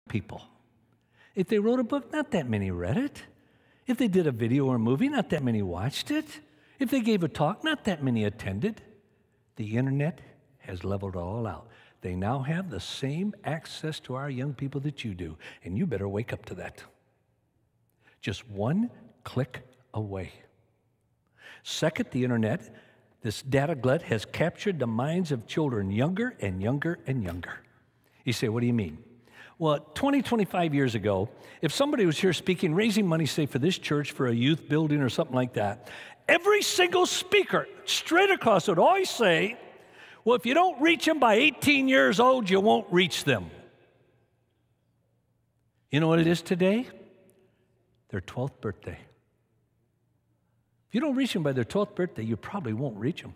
people. If they wrote a book, not that many read it. If they did a video or a movie, not that many watched it. If they gave a talk, not that many attended. The internet has leveled it all out. They now have the same access to our young people that you do, and you better wake up to that. Just one click away. Second, the internet, this data glut has captured the minds of children younger and younger and younger. You say, what do you mean? Well, 25 years ago, if somebody was here speaking, raising money, say, for this church, for a youth building or something like that, every single speaker straight across would always say, well, if you don't reach them by 18 years old, you won't reach them. You know what it is today? Their 12th birthday. If you don't reach them by their 12th birthday, you probably won't reach them.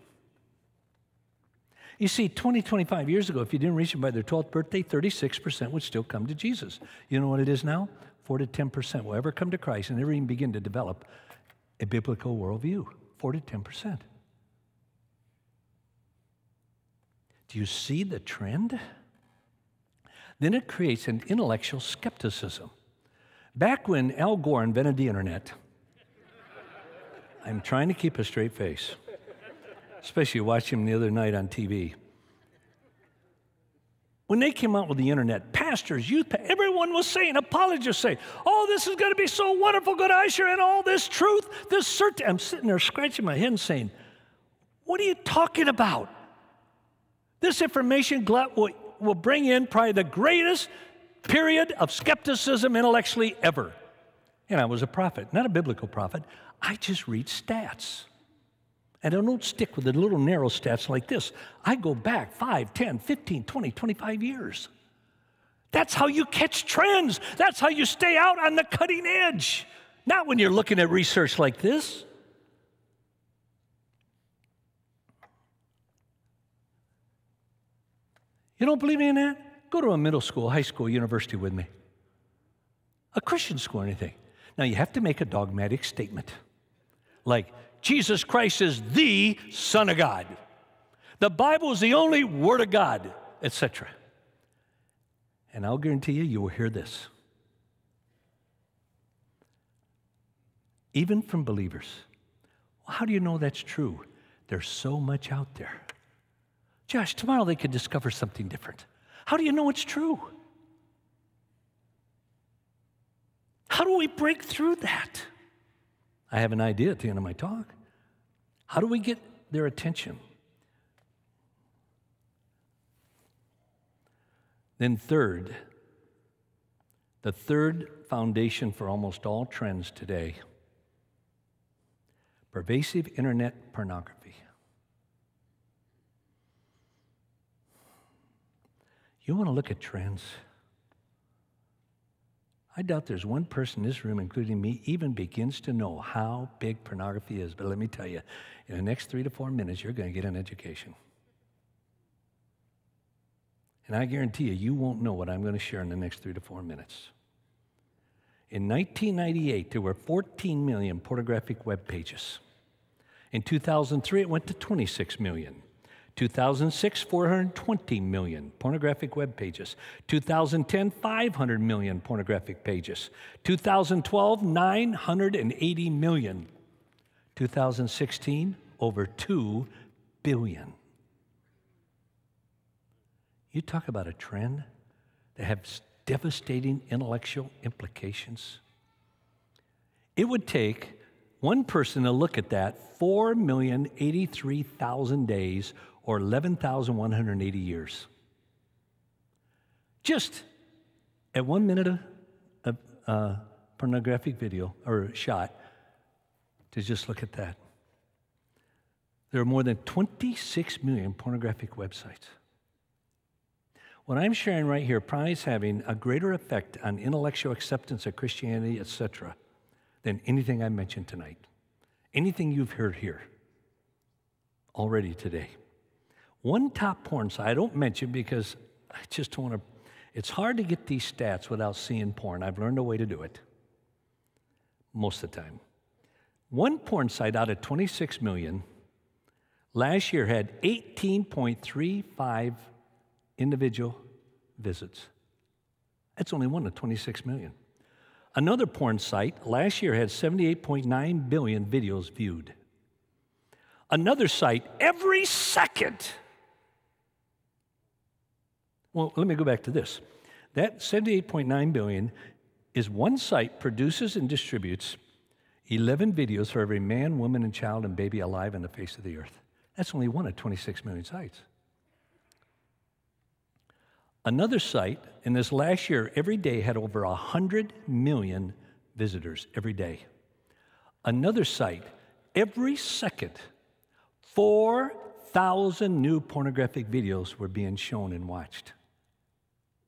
You see, 25 years ago, if you didn't reach them by their 12th birthday, 36% would still come to Jesus. You know what it is now? 4 to 10% will ever come to Christ and never even begin to develop a biblical worldview. 4 to 10%. Do you see the trend? Then it creates an intellectual skepticism. Back when Al Gore invented the internet, I'm trying to keep a straight face, especially watching him the other night on TV. When they came out with the internet, pastors, youth, everyone was saying, apologists saying, oh, this is going to be so wonderful, going to usher in all this truth, this certainty. I'm sitting there scratching my head and saying, what are you talking about? This information glut will bring in probably the greatest period of skepticism intellectually ever. And I was a prophet, not a biblical prophet. I just read stats. And I don't stick with the little narrow stats like this. I go back 5, 10, 15, 20, 25 years. That's how you catch trends. That's how you stay out on the cutting edge. Not when you're looking at research like this. You don't believe me in that? Go to a middle school, high school, university with me. A Christian school or anything. Now, you have to make a dogmatic statement. Like, Jesus Christ is the Son of God. The Bible is the only Word of God, etc. And I'll guarantee you, you will hear this. Even from believers. Well, how do you know that's true? There's so much out there. Josh, tomorrow they could discover something different. How do you know it's true? How do we break through that? I have an idea at the end of my talk. How do we get their attention? Then third, the third foundation for almost all trends today, pervasive internet pornography. You want to look at trends? I doubt there's one person in this room, including me, even begins to know how big pornography is. But let me tell you, in the next 3 to 4 minutes, you're going to get an education. And I guarantee you, you won't know what I'm going to share in the next 3 to 4 minutes. In 1998, there were 14 million pornographic web pages. In 2003, it went to 26 million. 2006, 420 million pornographic web pages. 2010, 500 million pornographic pages. 2012, 980 million. 2016, over 2 billion. You talk about a trend that has devastating intellectual implications. It would take one person to look at that 4,083,000 days or 11,180 years. Just at 1 minute of pornographic video or shot to just look at that. There are more than 26 million pornographic websites. What I'm sharing right here probably is having a greater effect on intellectual acceptance of Christianity, etc., than anything I mentioned tonight. Anything you've heard here already today. One top porn site I don't mention because I just don't want to, it's hard to get these stats without seeing porn. I've learned a way to do it most of the time. One porn site out of 26 million last year had 18.35 individual visits. That's only one of 26 million. Another porn site last year had 78.9 billion videos viewed. Another site every second. Well, let me go back to this. That 78.9 billion is one site produces and distributes 11 videos for every man, woman, and child and baby alive on the face of the earth. That's only one of 26 million sites. Another site in this last year every day had over 100 million visitors every day. Another site every second, 4,000 new pornographic videos were being shown and watched.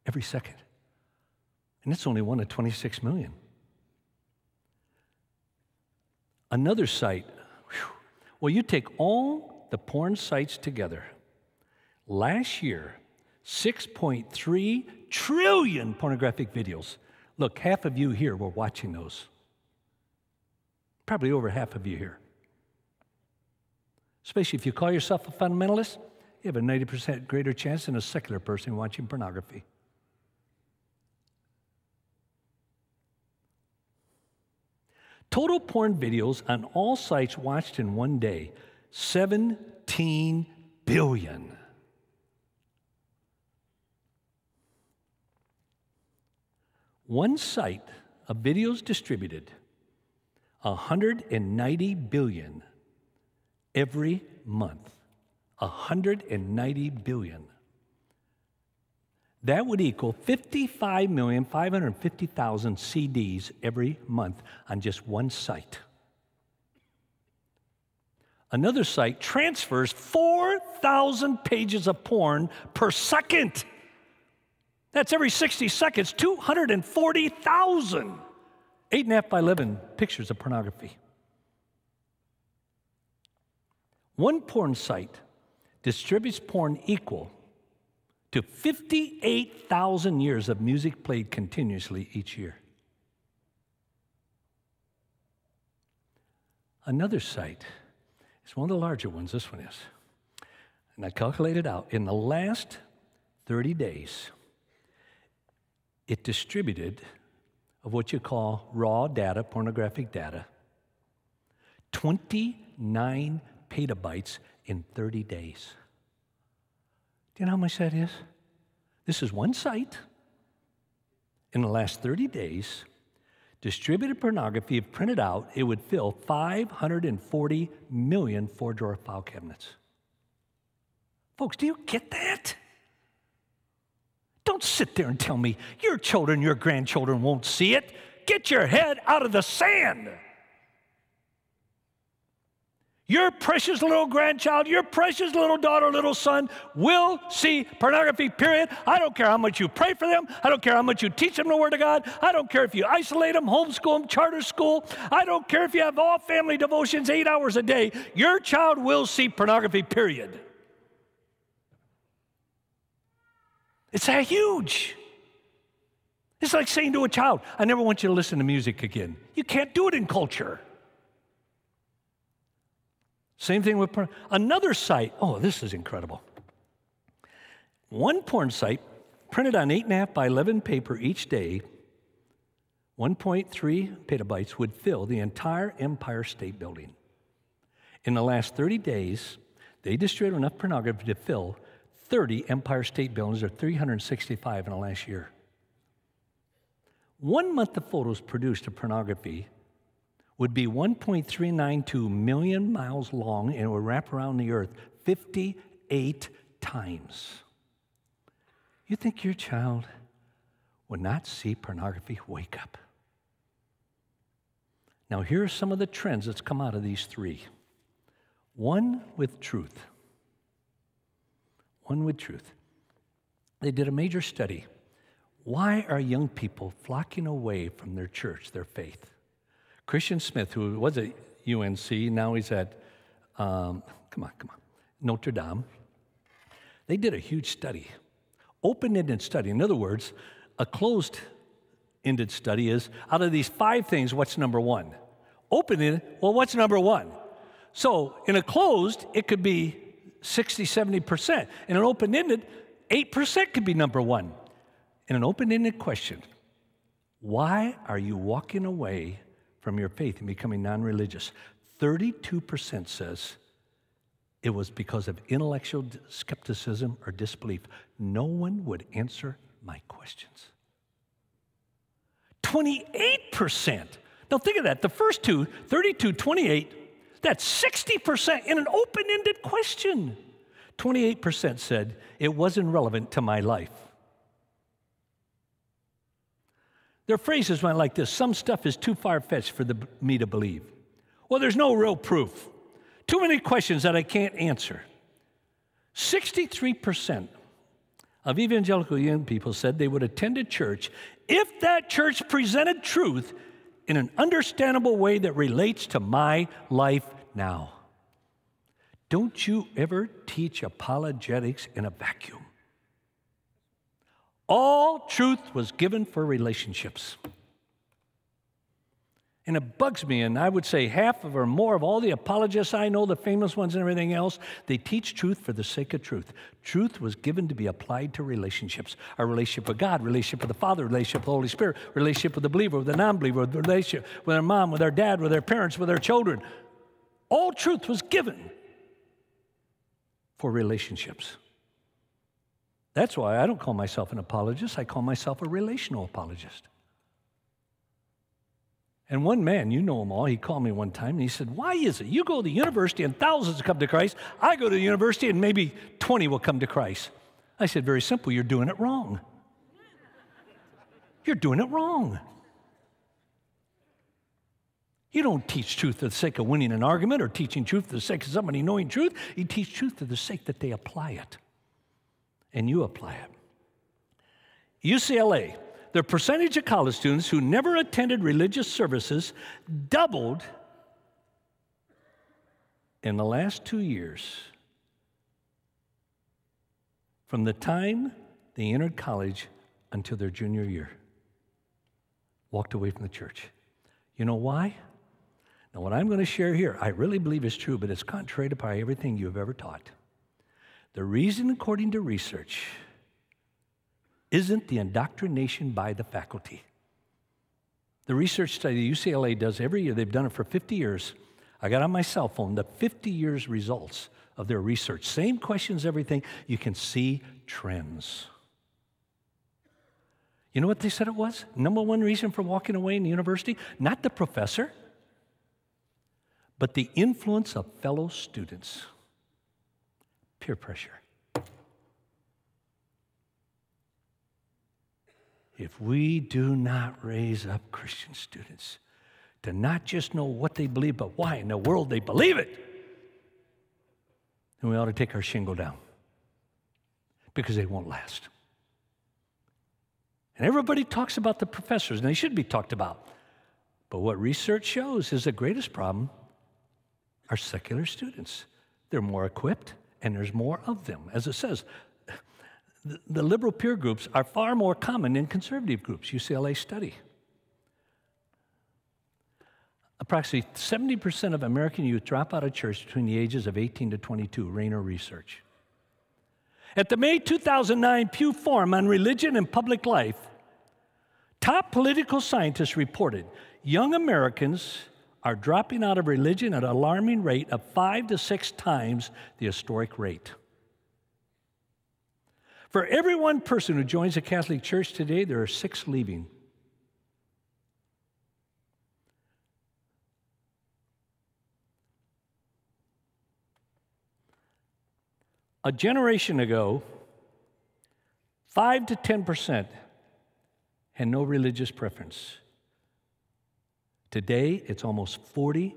Every second. And it's only one of 26 million. Another site, well, you take all the porn sites together. Last year, 6.3 trillion pornographic videos. Look, half of you here were watching those. Probably over half of you here. Especially if you call yourself a fundamentalist, you have a 90% greater chance than a secular person watching pornography. Total porn videos on all sites watched in one day, 17 billion. One site of videos distributed, 190 billion every month. 190 billion. That would equal 55,550,000 CDs every month on just one site. Another site transfers 4,000 pages of porn per second. That's every 60 seconds, 240,000. 8.5 by 11 pictures of pornography. One porn site distributes porn equal to 58,000 years of music played continuously each year. Another site is one of the larger ones, this one is. And I calculated out, in the last 30 days, it distributed of what you call raw data, pornographic data, 29 petabytes in 30 days. Do you know how much that is? This is one site. In the last 30 days, distributed pornography, if printed out, it would fill 540 million four-drawer file cabinets. Folks, do you get that? Don't sit there and tell me your children, your grandchildren won't see it. Get your head out of the sand. Your precious little grandchild, your precious little daughter, little son will see pornography, period. I don't care how much you pray for them. I don't care how much you teach them the Word of God. I don't care if you isolate them, homeschool them, charter school. I don't care if you have all family devotions 8 hours a day. Your child will see pornography, period. It's that huge. It's like saying to a child, I never want you to listen to music again. You can't do it in culture. Same thing with porn. Another site, oh, this is incredible. One porn site printed on 8.5 by 11 paper each day, 1.3 petabytes would fill the entire Empire State Building. In the last 30 days, they distributed enough pornography to fill 30 Empire State Buildings, or 365 in the last year. 1 month of photos produced of pornography would be 1.392 million miles long, and it would wrap around the earth 58 times. You think your child would not see pornography? Wake up. Now, here are some of the trends that's come out of these three. One with truth. One with truth. They did a major study. Why are young people flocking away from their church, their faith? Christian Smith, who was at UNC, now he's at, Notre Dame. They did a huge study, open-ended study. In other words, a closed-ended study is, out of these 5 things, what's number one? Open-ended, well, what's number one? So in a closed, it could be 60, 70%. In an open-ended, 8% could be number one. in an open-ended question, why are you walking away from your faith and becoming non-religious? 32% says it was because of intellectual skepticism or disbelief. No one would answer my questions. 28%. Now think of that. The first two, 32, 28, that's 60% in an open-ended question. 28% said it wasn't relevant to my life. Their phrases went like this: some stuff is too far-fetched for me to believe. Well, there's no real proof. Too many questions that I can't answer. 63% of evangelical young people said they would attend a church if that church presented truth in an understandable way that relates to my life now. Don't you ever teach apologetics in a vacuum. All truth was given for relationships. And it bugs me, and I would say half of or more of all the apologists I know, the famous ones and everything else, they teach truth for the sake of truth. Truth was given to be applied to relationships. Our relationship with God, relationship with the Father, relationship with the Holy Spirit, relationship with the believer, with the non-believer, the relationship with our mom, with our dad, with our parents, with our children. All truth was given for relationships. That's why I don't call myself an apologist. I call myself a relational apologist. And one man, you know him all, he called me one time and he said, why is it you go to the university and thousands come to Christ, I go to the university and maybe 20 will come to Christ? I said, very simple, you're doing it wrong. You're doing it wrong. You don't teach truth for the sake of winning an argument or teaching truth for the sake of somebody knowing truth. You teach truth for the sake that they apply it. And you apply it. UCLA, the percentage of college students who never attended religious services doubled in the last 2 years from the time they entered college until their junior year. Walked away from the church. You know why? Now, what I'm going to share here, I really believe is true, but it's contrary to probably everything you've ever taught. The reason, according to research, isn't the indoctrination by the faculty. The research study UCLA does every year, they've done it for 50 years. I got on my cell phone the 50 years results of their research. Same questions, everything. You can see trends. You know what they said it was? Number one reason for walking away in the university? Not the professor, but the influence of fellow students. Peer pressure. If we do not raise up Christian students to not just know what they believe, but why in the world they believe it, then we ought to take our shingle down because they won't last. And everybody talks about the professors, and they should be talked about. But what research shows is the greatest problem are secular students. They're more equipped, and there's more of them. As it says, the liberal peer groups are far more common than conservative groups, UCLA study. Approximately 70% of American youth drop out of church between the ages of 18 to 22, Rayner research. At the May 2009 Pew Forum on Religion and Public Life, top political scientists reported young Americans are dropping out of religion at an alarming rate of 5 to 6 times the historic rate. For every one person who joins the Catholic Church today, there are 6 leaving. A generation ago, 5 to 10% had no religious preference. Today, it's almost 40%.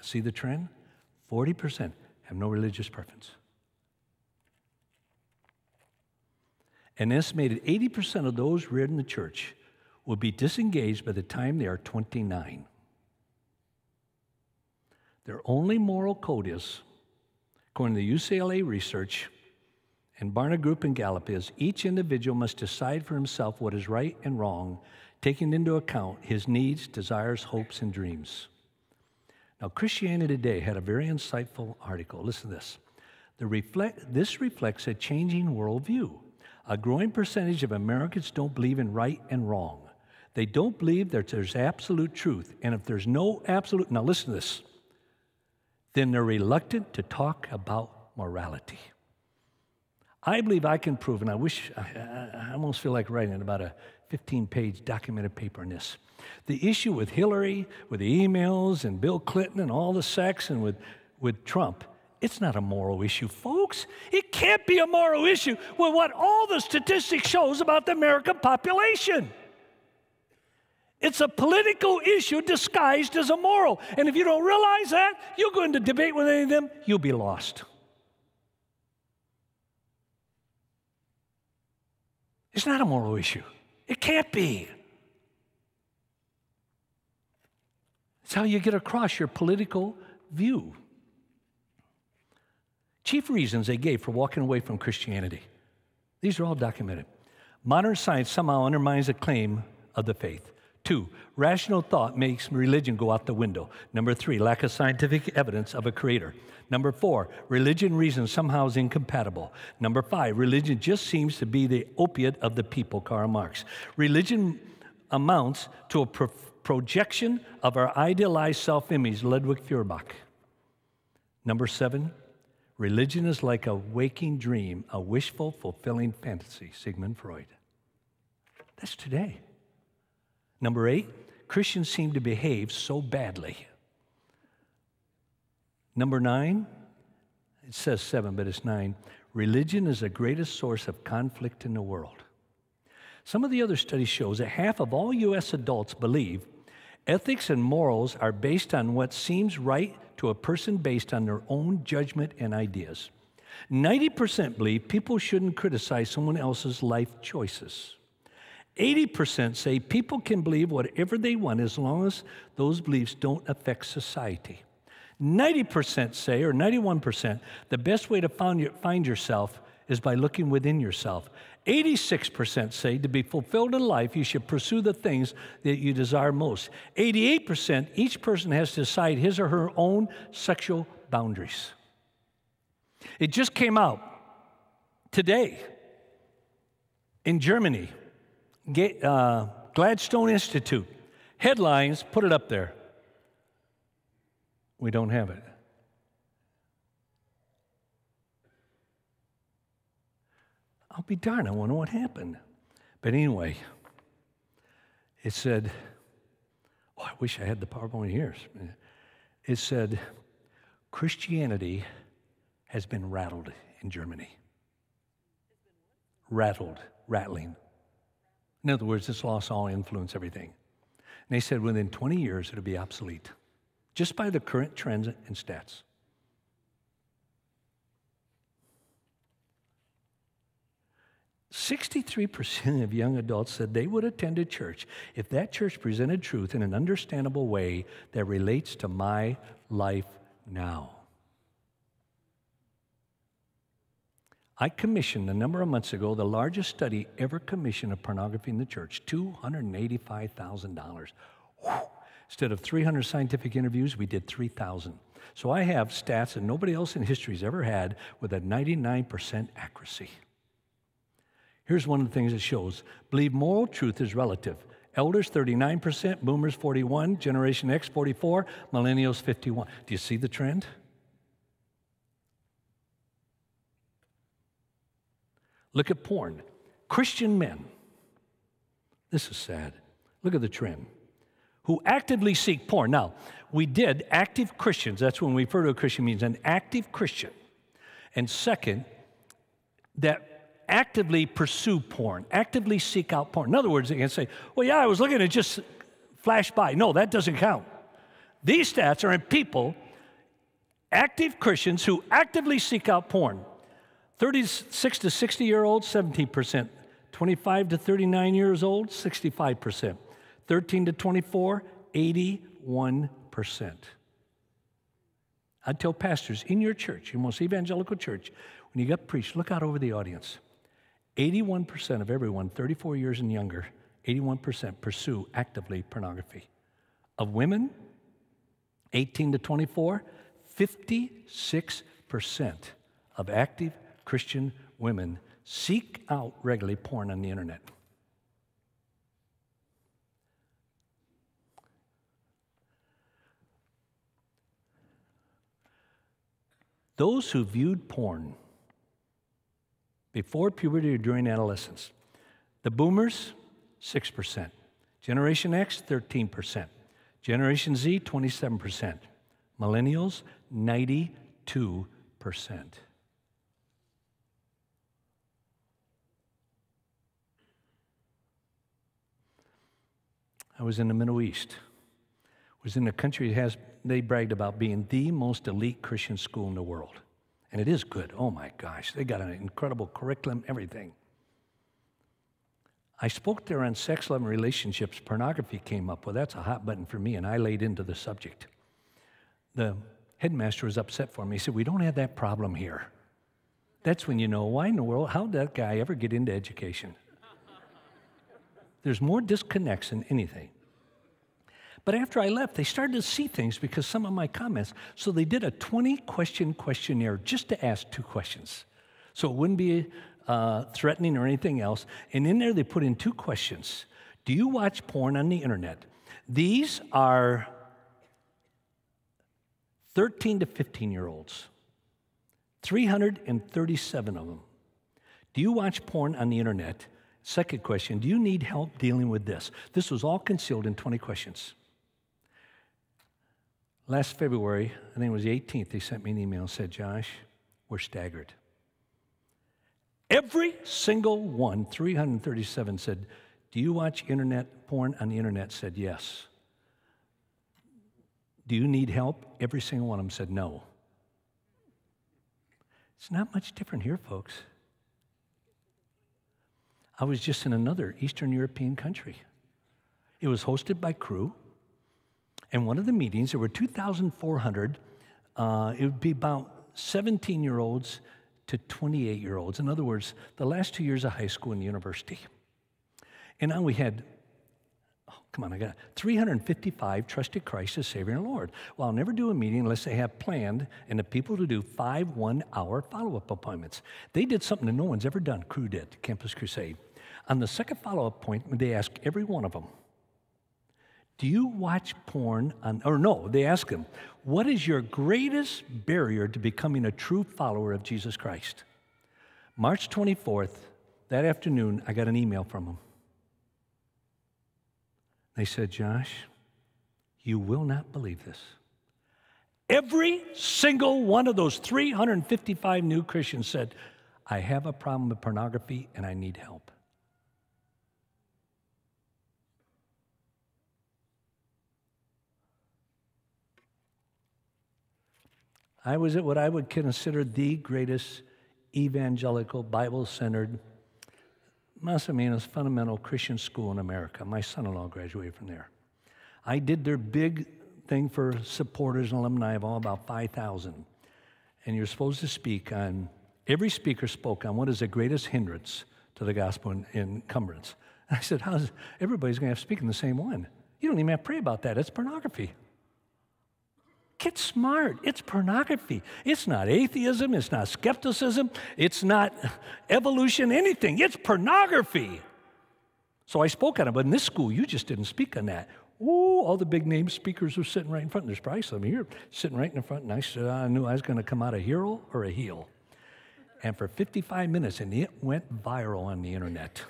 See the trend? 40% have no religious preference. An estimated 80% of those reared in the church will be disengaged by the time they are 29. Their only moral code is, according to the UCLA research and Barna Group and Gallup, is each individual must decide for himself what is right and wrong, taking into account his needs, desires, hopes, and dreams. Now, Christianity Today had a very insightful article. Listen to this. This reflects a changing worldview. A growing percentage of Americans don't believe in right and wrong. They don't believe that there's absolute truth. And if there's no absolute, now listen to this, then they're reluctant to talk about morality. I believe I can prove, and I almost feel like writing about a 15-page documented paper on this. The issue with Hillary, with the emails, and Bill Clinton, and all the sex, and with Trump, it's not a moral issue, folks. It can't be a moral issue with what all the statistics shows about the American population. It's a political issue disguised as a moral. And if you don't realize that, you go into debate with any of them, you'll be lost. It's not a moral issue. It can't be. It's how you get across your political view. Chief reasons they gave for walking away from Christianity. These are all documented. Modern science somehow undermines the claim of the faith. 2, rational thought makes religion go out the window. Number 3, lack of scientific evidence of a creator. Number 4, religion reason somehow is incompatible. Number 5, religion just seems to be the opiate of the people, Karl Marx. Religion amounts to a projection of our idealized self-image, Ludwig Feuerbach. Number 7, religion is like a waking dream, a wishful, fulfilling fantasy, Sigmund Freud. That's today. Number 8, Christians seem to behave so badly. Number 9, it says 7, but it's 9, religion is the greatest source of conflict in the world. Some of the other studies shows that half of all U.S. adults believe ethics and morals are based on what seems right to a person based on their own judgment and ideas. 90% believe people shouldn't criticize someone else's life choices. 80% say people can believe whatever they want as long as those beliefs don't affect society. 90% say, or 91%, the best way to find yourself is by looking within yourself. 86% say to be fulfilled in life, you should pursue the things that you desire most. 88%, each person has to decide his or her own sexual boundaries. It just came out today in Germany. Gladstone Institute. Headlines, put it up there. We don't have it. I'll be darned, I wonder what happened. But anyway, it said, oh, I wish I had the PowerPoint here. It said, Christianity has been rattled in Germany. Rattling. In other words, it's lost all influence, everything. And they said within 20 years, it'll be obsolete, just by the current trends and stats. "63% of young adults said they would attend a church if that church presented truth in an understandable way that relates to my life now." I commissioned a number of months ago the largest study ever commissioned of pornography in the church, $285,000. Instead of 300 scientific interviews, we did 3,000. So I have stats that nobody else in history has ever had with a 99% accuracy. Here's one of the things it shows. Believe moral truth is relative. Elders, 39%, boomers, 41%, Generation X, 44%, millennials, 51%. Do you see the trend? Look at porn. Christian men, this is sad. Look at the trend. Who actively seek porn. Now, we did active Christians. That's when we refer to a Christian means an active Christian. And second, that actively pursue porn, actively seek out porn. In other words, they can say, well, yeah, I was looking at just flash by. No, that doesn't count. These stats are in people, active Christians who actively seek out porn. 36 to 60-year-olds, 17%. 25 to 39 years old, 65%. 13 to 24, 81%. I tell pastors in your church, your most evangelical church, when you get preached, look out over the audience. 81% of everyone 34 years and younger, 81% pursue actively pornography. Of women, 18 to 24, 56% of active Christian women seek out regularly porn on the internet. Those who viewed porn before puberty or during adolescence, the boomers, 6%. Generation X, 13%. Generation Z, 27%. Millennials, 92%. I was in the Middle East. Was in a country that they bragged about being the most elite Christian school in the world. And it is good. Oh my gosh, they got an incredible curriculum, everything. I spoke there on sex, love, and relationships. Pornography came up. Well, that's a hot button for me, and I laid into the subject. The headmaster was upset for me. He said, we don't have that problem here. That's when you know, why in the world, how did that guy ever get into education? There's more disconnects than anything. But after I left, they started to see things because some of my comments. So they did a 20-question questionnaire just to ask 2 questions. So it wouldn't be threatening or anything else. And in there, they put in 2 questions. Do you watch porn on the internet? These are 13 to 15-year-olds, 337 of them. Do you watch porn on the internet? Second question, do you need help dealing with this? This was all concealed in 20 questions. Last February, I think it was the 18th, they sent me an email and said, Josh, we're staggered. Every single one, 337, said, do you watch porn on the internet? Said yes. Do you need help? Every single one of them said no. It's not much different here, folks. I was just in another Eastern European country. It was hosted by Crew. And one of the meetings, there were 2,400. It would be about 17-year-olds to 28-year-olds. In other words, the last 2 years of high school and university. And now we had, 355 trusted Christ as Savior and Lord. Well, I'll never do a meeting unless they have planned and the people to do 5 one-hour follow-up appointments. They did something that no one's ever done, Crew did, Campus Crusade. On the second follow-up appointment, they asked every one of them, do you watch porn they ask them, what is your greatest barrier to becoming a true follower of Jesus Christ? March 24th, that afternoon, I got an email from them. They said, Josh, you will not believe this. Every single one of those 355 new Christians said, I have a problem with pornography and I need help. I was at what I would consider the greatest evangelical, Bible-centered, más o menos fundamental Christian school in America. My son-in-law graduated from there. I did their big thing for supporters and alumni of all about 5,000. And you're supposed to speak on, every speaker spoke on what is the greatest hindrance to the gospel and encumbrance. And I said, everybody's going to have to speak in the same one. You don't even have to pray about that. It's pornography. Get smart. It's pornography. It's not atheism. It's not skepticism. It's not evolution, anything. It's pornography. So I spoke on it, but in this school, you just didn't speak on that. Ooh, all the big name speakers were sitting right in front. There's probably some here sitting right in the front, and I said, I knew I was going to come out a hero or a heel. And for 55 minutes, and it went viral on the internet.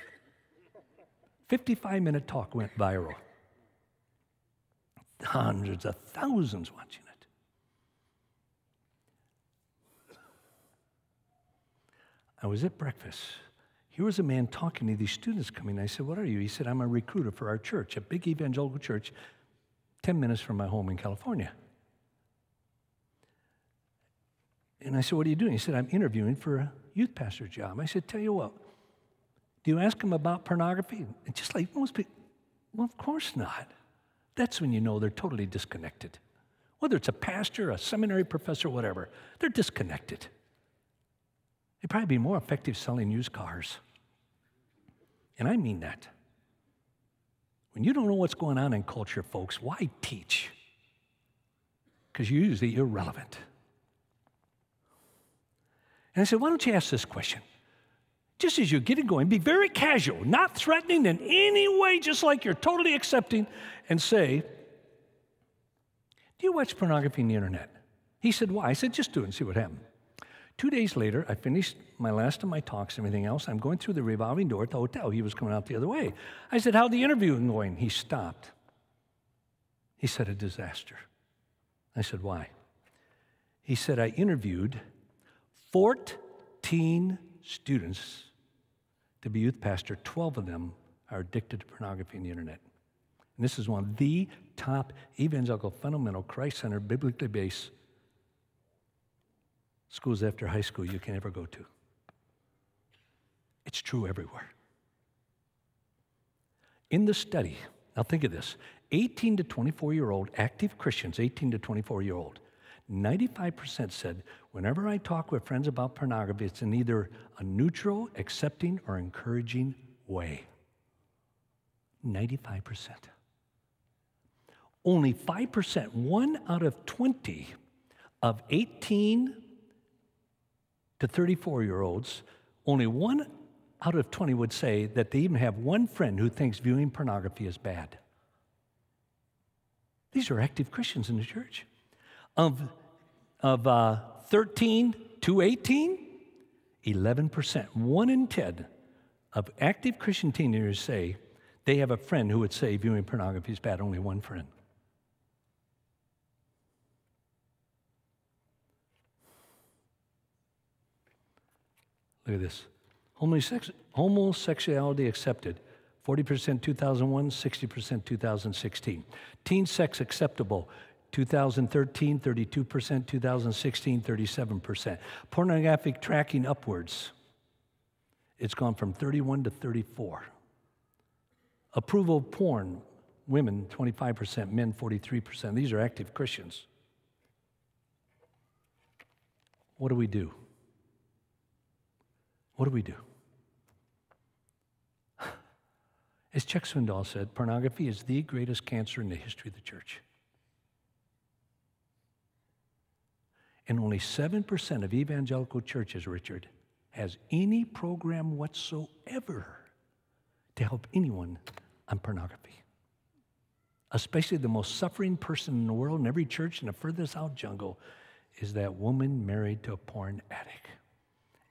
55-minute talk went viral. Hundreds of thousands watching it. I was at breakfast. Here was a man talking to these students coming. I said, what are you? He said, I'm a recruiter for our church, a big evangelical church, 10 minutes from my home in California. And I said, what are you doing? He said, I'm interviewing for a youth pastor job. I said, tell you what, do you ask them about pornography? And just like most people, well, of course not. That's when you know they're totally disconnected. Whether it's a pastor, a seminary professor, whatever, they're disconnected. They'd probably be more effective selling used cars. And I mean that. When you don't know what's going on in culture, folks, why teach? Because you're usually irrelevant. And I said, why don't you ask this question? Just as you're getting going, be very casual, not threatening in any way, just like you're totally accepting, and say, do you watch pornography on the internet? He said, why? I said, just do it and see what happens. 2 days later, I finished my last of my talks and everything else. I'm going through the revolving door at the hotel. He was coming out the other way. I said, how'd the interview going? He stopped. He said, a disaster. I said, why? He said, I interviewed 14 students to be youth pastor. 12 of them are addicted to pornography and the internet. And this is one of the top evangelical, fundamental, Christ-centered, biblically based schools after high school you can ever go to. It's true everywhere. In the study, now think of this, 18 to 24-year-old active Christians, 18 to 24-year-old, 95% said, whenever I talk with friends about pornography, it's in either a neutral, accepting, or encouraging way. 95%. Only 5%, 1 out of 20 of 18 to 34-year-olds, only 1 out of 20 would say that they even have one friend who thinks viewing pornography is bad. These are active Christians in the church. Of 13 to 18, 11%. 1 in 10 of active Christian teenagers say they have a friend who would say viewing pornography is bad, only one friend. Look at this. Homosexuality accepted, 40% 2001, 60% 2016. Teen sex acceptable, 2013, 32%, 2016, 37%. Pornographic tracking upwards, it's gone from 31 to 34. Approval of porn, women 25%, men 43%. These are active Christians. What do we do? What do we do? As Chuck Swindoll said, pornography is the greatest cancer in the history of the church. And only 7% of evangelical churches, Richard, has any program whatsoever to help anyone on pornography. Especially the most suffering person in the world in every church in the furthest out jungle is that woman married to a porn addict.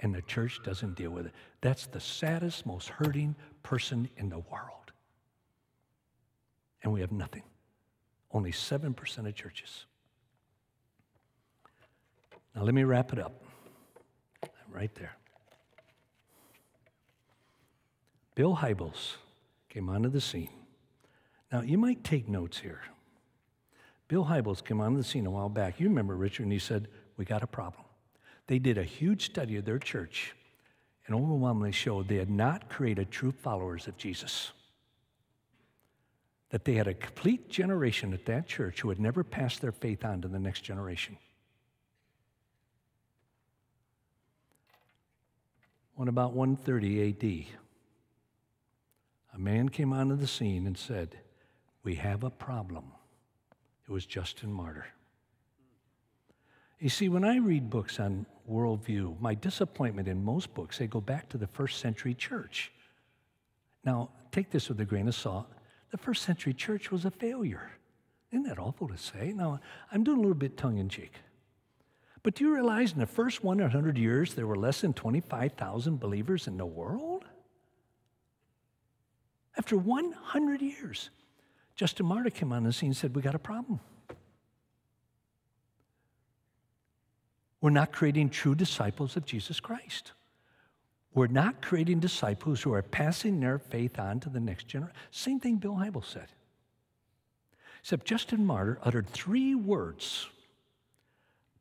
And the church doesn't deal with it. That's the saddest, most hurting person in the world. And we have nothing. Only 7% of churches. Now let me wrap it up. Right there. Bill Hybels came onto the scene. Now you might take notes here. Bill Hybels came onto the scene a while back. You remember, Richard, and he said, we got a problem. They did a huge study of their church and overwhelmingly showed they had not created true followers of Jesus. That they had a complete generation at that church who had never passed their faith on to the next generation. When about 130 AD, a man came onto the scene and said, we have a problem. It was Justin Martyr. You see, when I read books on worldview, my disappointment in most books, they go back to the first century church. Now, take this with a grain of salt. The first century church was a failure. Isn't that awful to say? Now, I'm doing a little bit tongue-in-cheek. But do you realize in the first 100 years, there were less than 25,000 believers in the world? After 100 years, Justin Martyr came on the scene and said, we got a problem. We're not creating true disciples of Jesus Christ. We're not creating disciples who are passing their faith on to the next generation. Same thing Bill Hybels said. Except Justin Martyr uttered 3 words: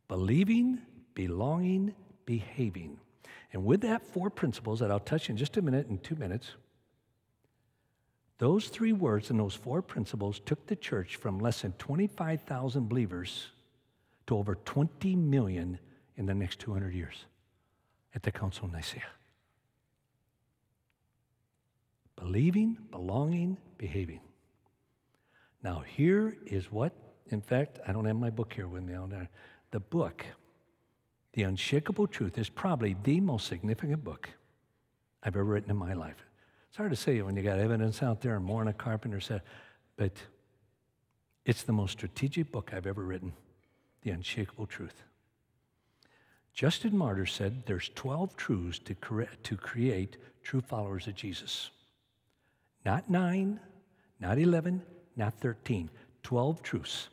believing, belonging, behaving. And with that 4 principles that I'll touch in just a minute, in 2 minutes, those 3 words and those 4 principles took the church from less than 25,000 believers to over 20 million in the next 200 years at the Council of Nicaea. Believing, belonging, behaving. Now here is what, in fact, I don't have my book here with me on there. The book, The Unshakable Truth, is probably the most significant book I've ever written in my life. It's hard to say when you got evidence out there and more than a carpenter said, but it's the most strategic book I've ever written, The Unshakable Truth. Justin Martyr said there's 12 truths to create true followers of Jesus. Not 9, not 11, not 13. 12 truths.